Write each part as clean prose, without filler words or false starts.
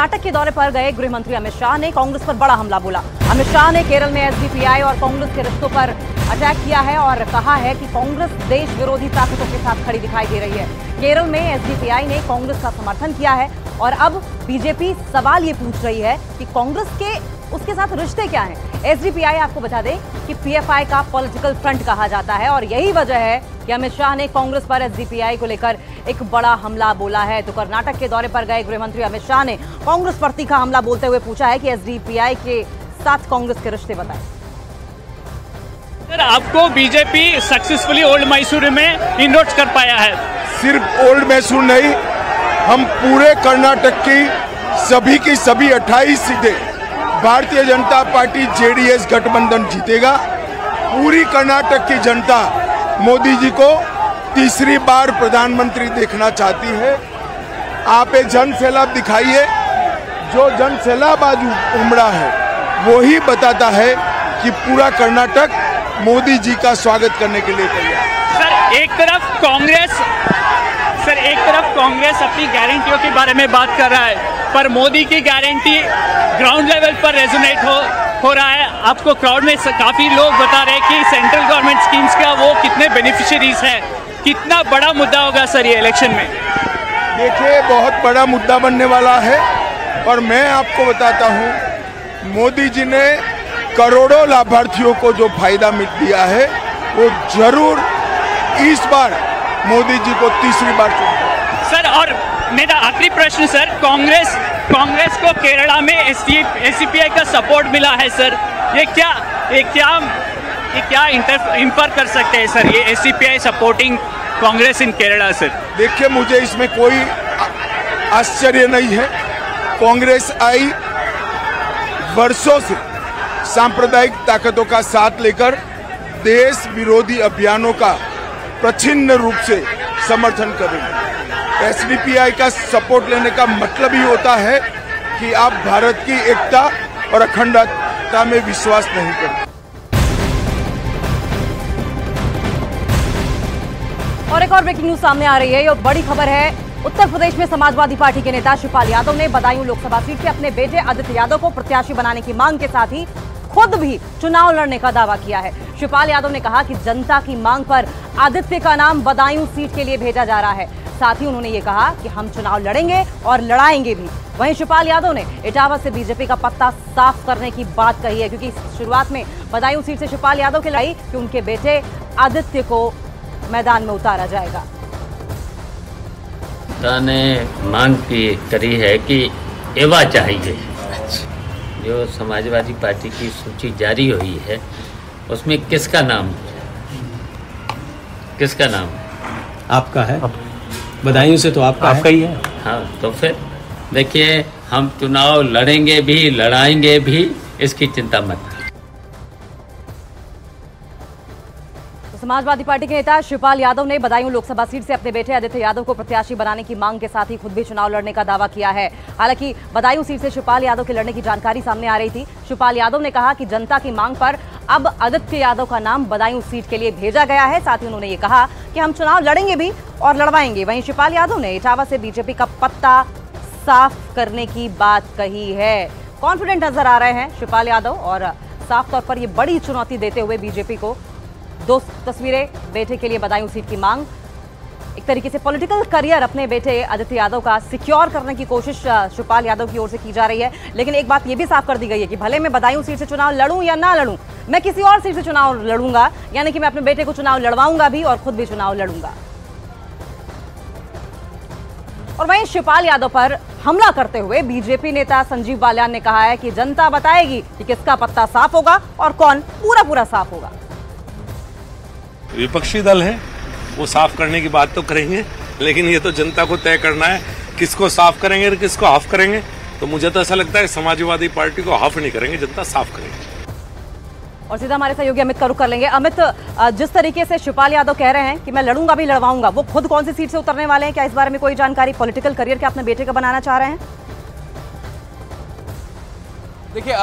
कर्नाटक के दौरे पर गए गृह मंत्री अमित शाह ने कांग्रेस पर बड़ा हमला बोला। अमित शाह ने केरल में एसडीपीआई और कांग्रेस के रिश्तों पर अटैक किया है और कहा है कि कांग्रेस देश विरोधी ताकतों के साथ खड़ी दिखाई दे रही है। केरल में एसडीपीआई ने कांग्रेस का समर्थन किया है और अब बीजेपी सवाल ये पूछ रही है कि कांग्रेस के उसके साथ रिश्ते क्या हैं। एसडीपीआई आपको बता दें कि पीएफआई का पॉलिटिकल फ्रंट कहा जाता है और यही वजह है कि अमित शाह ने कांग्रेस पर एसडीपीआई को लेकर एक बड़ा हमला बोला है। तो कर्नाटक के दौरे पर गए गृह मंत्री अमित शाह ने कांग्रेस पर तीखा हमला बोलते हुए पूछा है कि एसडीपीआई के साथ कांग्रेस के रिश्ते बताएं। सर, आपको बीजेपी सक्सेसफुली ओल्ड मैसूर में इनरोड्स कर पाया है। सिर्फ ओल्ड मैसूर नहीं, हम पूरे कर्नाटक की सभी 28 सीटें भारतीय जनता पार्टी जेडीएस गठबंधन जीतेगा। पूरी कर्नाटक की जनता मोदी जी को तीसरी बार प्रधानमंत्री देखना चाहती है। आप एक जन सैलाब दिखाइए, जो जन सैलाब आज उमड़ा है वही बताता है कि पूरा कर्नाटक मोदी जी का स्वागत करने के लिए तैयार। सर, एक तरफ कांग्रेस अपनी गारंटियों के बारे में बात कर रहा है, पर मोदी की गारंटी ग्राउंड लेवल पर रेजोनेट हो रहा है। आपको क्राउड में काफी लोग बता रहे हैं कि सेंट्रल गवर्नमेंट स्कीम्स का वो कितने बेनिफिशियरीज हैं। कितना बड़ा मुद्दा होगा सर ये इलेक्शन में? देखिए, बहुत बड़ा मुद्दा बनने वाला है और मैं आपको बताता हूँ, मोदी जी ने करोड़ों लाभार्थियों को जो फायदा मिल दिया है वो जरूर इस बार मोदी जी को तीसरी बार चुनेगा। सर, और मेरा आखिरी प्रश्न सर, कांग्रेस को केरला में एसडीपीआई का सपोर्ट मिला है सर, ये क्या इंफर कर सकते हैं सर, ये एसडीपीआई सपोर्टिंग कांग्रेस इन केरला सर? देखिए, मुझे इसमें कोई आश्चर्य नहीं है। कांग्रेस आई वर्षों से सांप्रदायिक ताकतों का साथ लेकर देश विरोधी अभियानों का प्रच्छिन्न रूप से समर्थन कर रही है। एसडीपीआई का सपोर्ट लेने का मतलब ही होता है कि आप भारत की एकता और अखंडता में विश्वास नहीं करते। और एक और ब्रेकिंग न्यूज सामने आ रही है। ये बड़ी खबर है। उत्तर प्रदेश में समाजवादी पार्टी के नेता शिवपाल यादव ने बदायूं लोकसभा सीट से अपने बेटे आदित्य यादव को प्रत्याशी बनाने की मांग के साथ ही खुद भी चुनाव लड़ने का दावा किया है। शिवपाल यादव ने कहा कि जनता की मांग पर आदित्य का नाम बदायूं सीट के लिए भेजा जा रहा है। साथ ही उन्होंने ये कहा कि हम चुनाव लड़ेंगे और लड़ाएंगे भी। वहीं शिवपाल यादव ने इटावा से बीजेपी का पत्ता साफ करने की बात कही है, क्योंकि शुरुआत में बदायूं सीट से शिवपाल यादव की लड़ाई कि उनके बेटे आदित्य को मैदान में उतारा जाएगा। ने मांग करी है कि एवा चाहिए। जो समाजवादी पार्टी की सूची जारी हुई है उसमें किसका नाम आपका है? बदायूं से तो आपका ही है। हाँ, तो फिर देखिए, हम चुनाव लड़ेंगे भी लड़ाएंगे भी, इसकी चिंता मत। समाजवादी पार्टी के नेता शिवपाल यादव ने बदायूं लोकसभा सीट से अपने बेटे आदित्य यादव को प्रत्याशी बनाने की मांग के साथ ही खुद भी चुनाव लड़ने का दावा किया है। हालांकि बदायूं सीट से शिवपाल यादव के लड़ने की जानकारी सामने आ रही थी। शिवपाल यादव ने कहा कि जनता की मांग पर अब आदित्य यादव का नाम बदायूं सीट के लिए भेजा गया है। साथ ही उन्होंने ये कहा कि हम चुनाव लड़ेंगे भी और लड़वाएंगे। वहीं शिवपाल यादव ने इटावा से बीजेपी का पत्ता साफ करने की बात कही है। कॉन्फिडेंट नजर आ रहे हैं शिवपाल यादव और साफ तौर पर ये बड़ी चुनौती देते हुए बीजेपी को। दो तस्वीरें, बेटे के लिए बदायूं सीट की मांग, एक तरीके से पॉलिटिकल करियर अपने बेटे आदित्य यादव का सिक्योर करने की कोशिश शिवपाल यादव की ओर से की जा रही है। लेकिन एक बात यह भी साफ कर दी गई है कि भले मैं बदायूं सीट से चुनाव लड़ूं या ना लड़ूं, मैं किसी और सीट से चुनाव लड़ूंगा, यानी कि मैं अपने बेटे को चुनाव लड़वाऊंगा भी और खुद भी चुनाव लड़ूंगा। और वहीं शिवपाल यादव पर हमला करते हुए बीजेपी नेता संजीव बालियान ने कहा है कि जनता बताएगी कि किसका पत्ता साफ होगा और कौन पूरा साफ होगा। विपक्षी दल है, वो साफ करने की बात तो करेंगे, लेकिन ये तो जनता को तय करना है किसको साफ करेंगे और किसको हाफ करेंगे। तो मुझे तो ऐसा लगता है समाजवादी पार्टी को हाफ नहीं करेंगे, जनता साफ करेंगे। और सीधा हमारे सहयोगी अमित का रुख कर लेंगे। अमित, जिस तरीके से शिवपाल यादव कह रहे हैं कि मैं लड़ूंगा भी लड़वाऊंगा, वो खुद कौन सी सीट से उतरने वाले हैं? क्या इस बारे में कोई जानकारी? पॉलिटिकल करियर क्या अपने बेटे का बनाना चाह रहे हैं? देखिए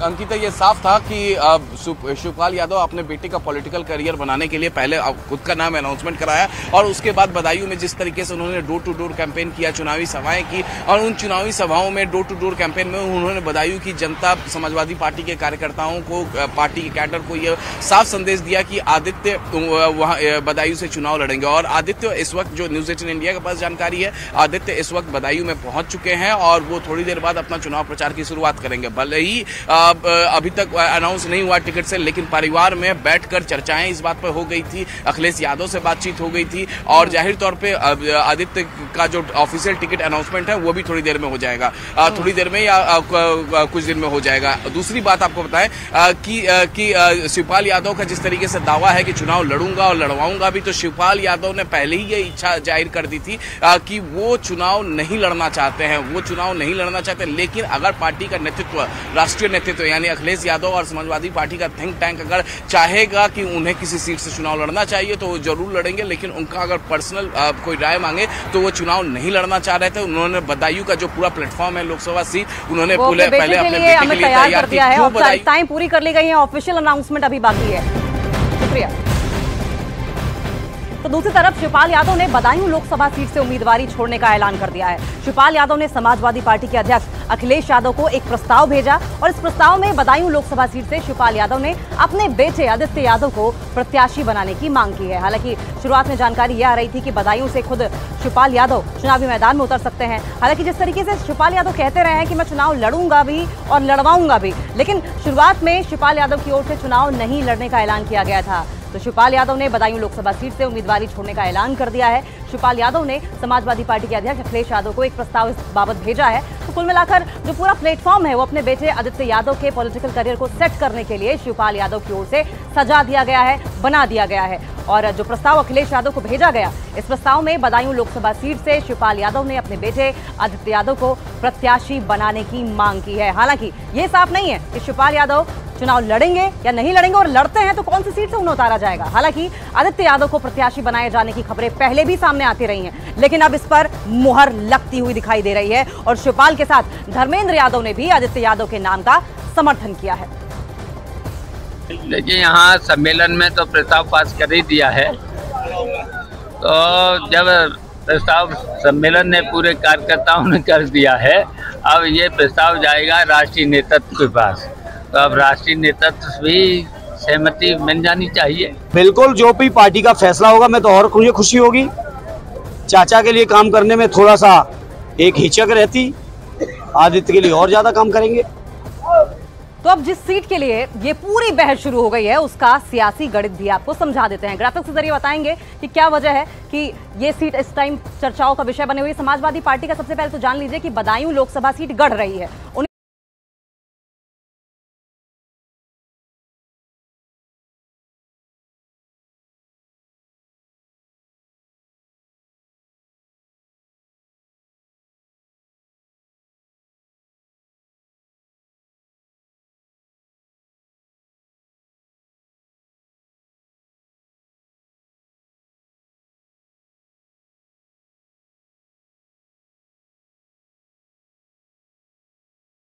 अंकिता, ये साफ था कि शिवपाल यादव अपने बेटे का पॉलिटिकल करियर बनाने के लिए पहले खुद का नाम अनाउंसमेंट कराया और उसके बाद बदायूं में जिस तरीके से उन्होंने डोर टू डोर कैंपेन किया, चुनावी सभाएं की और उन चुनावी सभाओं में डोर टू डोर कैंपेन में उन्होंने बदायूं की जनता, समाजवादी पार्टी के कार्यकर्ताओं को, पार्टी के कैडर को यह साफ संदेश दिया कि आदित्य वहाँ बदायूं से चुनाव लड़ेंगे। और आदित्य इस वक्त, जो न्यूज 18 इंडिया के पास जानकारी है, आदित्य इस वक्त बदायूं में पहुंच चुके हैं और वो थोड़ी देर बाद अपना चुनाव प्रचार की शुरुआत करेंगे। भले ही अभी तक अनाउंस नहीं हुआ टिकट से, लेकिन परिवार में बैठकर चर्चाएं इस बात पर हो गई थी, अखिलेश यादव से बातचीत हो गई थी और जाहिर तौर पे आदित्य का जो ऑफिशियल टिकट अनाउंसमेंट है वो भी थोड़ी देर में हो जाएगा, थोड़ी देर में या कुछ दिन में हो जाएगा। दूसरी बात आपको बताएं कि शिवपाल यादव का जिस तरीके से दावा है कि चुनाव लड़ूंगा और लड़वाऊंगा भी, तो शिवपाल यादव ने पहले ही ये इच्छा जाहिर कर दी थी कि वो चुनाव नहीं लड़ना चाहते हैं, वो चुनाव नहीं लड़ना चाहते। लेकिन अगर पार्टी का नेतृत्व, राष्ट्रीय नेतृत्व यानी अखिलेश यादव और समाजवादी पार्टी का थिंक टैंक अगर चाहेगा कि उन्हें किसी सीट से चुनाव लड़ना चाहिए तो वो जरूर लड़ेंगे। लेकिन उनका अगर पर्सनल कोई राय मांगे तो वो चुनाव नहीं लड़ना चाह रहे थे। उन्होंने बदायूं का जो पूरा प्लेटफॉर्म है लोकसभा सीट, उन्होंने पहले अपने बेटे के लिए तैयार कर दिया है। औपचारिकताएं पूरी कर ली गई है, ऑफिशियल अनाउंसमेंट अभी बाकी है। शुक्रिया। तो दूसरी तरफ शिवपाल यादव ने बदायूं लोकसभा सीट से उम्मीदवारी छोड़ने का ऐलान कर दिया है। शिवपाल यादव ने समाजवादी पार्टी के अध्यक्ष अखिलेश यादव को एक प्रस्ताव भेजा और इस प्रस्ताव में बदायूं लोकसभा सीट से शिवपाल यादव ने अपने बेटे आदित्य यादव को प्रत्याशी बनाने की मांग की है। हालांकि शुरुआत में जानकारी यह आ रही थी कि बदायूं से खुद शिवपाल यादव चुनावी मैदान में उतर सकते हैं। हालांकि जिस तरीके से शिवपाल यादव कहते रहे हैं कि मैं चुनाव लड़ूंगा भी और लड़वाऊंगा भी, लेकिन शुरुआत में शिवपाल यादव की ओर से चुनाव नहीं लड़ने का ऐलान किया गया था। तो शिवपाल यादव ने बदायूं लोकसभा सीट से उम्मीदवारी छोड़ने का ऐलान कर दिया है। शिवपाल यादव ने समाजवादी पार्टी के अध्यक्ष अखिलेश यादव को एक प्रस्ताव इस बाबत भेजा है। तो कुल मिलाकर जो पूरा प्लेटफॉर्म है वो अपने बेटे आदित्य यादव के पॉलिटिकल करियर को सेट करने के लिए शिवपाल यादव की ओर से सजा दिया गया है, बना दिया गया है। और जो प्रस्ताव अखिलेश यादव को भेजा गया, इस प्रस्ताव में बदायूं लोकसभा सीट से शिवपाल यादव ने अपने बेटे आदित्य यादव को प्रत्याशी बनाने की मांग की है। हालांकि ये साफ नहीं है कि शिवपाल यादव चुनाव लड़ेंगे या नहीं लड़ेंगे, और लड़ते हैं तो कौन सी सीट से उन्हें उतारा जाएगा। हालांकि आदित्य यादव को प्रत्याशी बनाए जाने की खबरें पहले भी सामने आती रही हैं, लेकिन अब इस पर मुहर लगती हुई दिखाई दे रही है और शिवपाल के साथ धर्मेंद्र यादव ने भी आदित्य यादव के नाम का समर्थन किया है। देखिए, यहाँ सम्मेलन में तो प्रस्ताव पास कर ही दिया है, तो जब प्रस्ताव सम्मेलन ने पूरे कार्यकर्ताओं ने कर दिया है, अब ये प्रस्ताव जाएगा राष्ट्रीय नेतृत्व के पास। तो अब राष्ट्रीय नेतृत्व भी सहमति मिल जानी चाहिए। बिल्कुल, जो भी पार्टी का फैसला होगा, मैं तो और मुझे खुशी होगी। चाचा के लिए काम करने में थोड़ा सा एक हिचक रहती, आदित्य के लिए और ज्यादा काम करेंगे। तो अब जिस सीट के लिए ये पूरी बहस शुरू हो गई है उसका सियासी गणित भी आपको समझा देते हैं। ग्राफिक्स के जरिए बताएंगे कि क्या वजह है कि ये सीट इस टाइम चर्चाओं का विषय बनी हुई है। समाजवादी पार्टी का सबसे पहले तो जान लीजिए कि बदायूं लोकसभा सीट गढ़ रही है।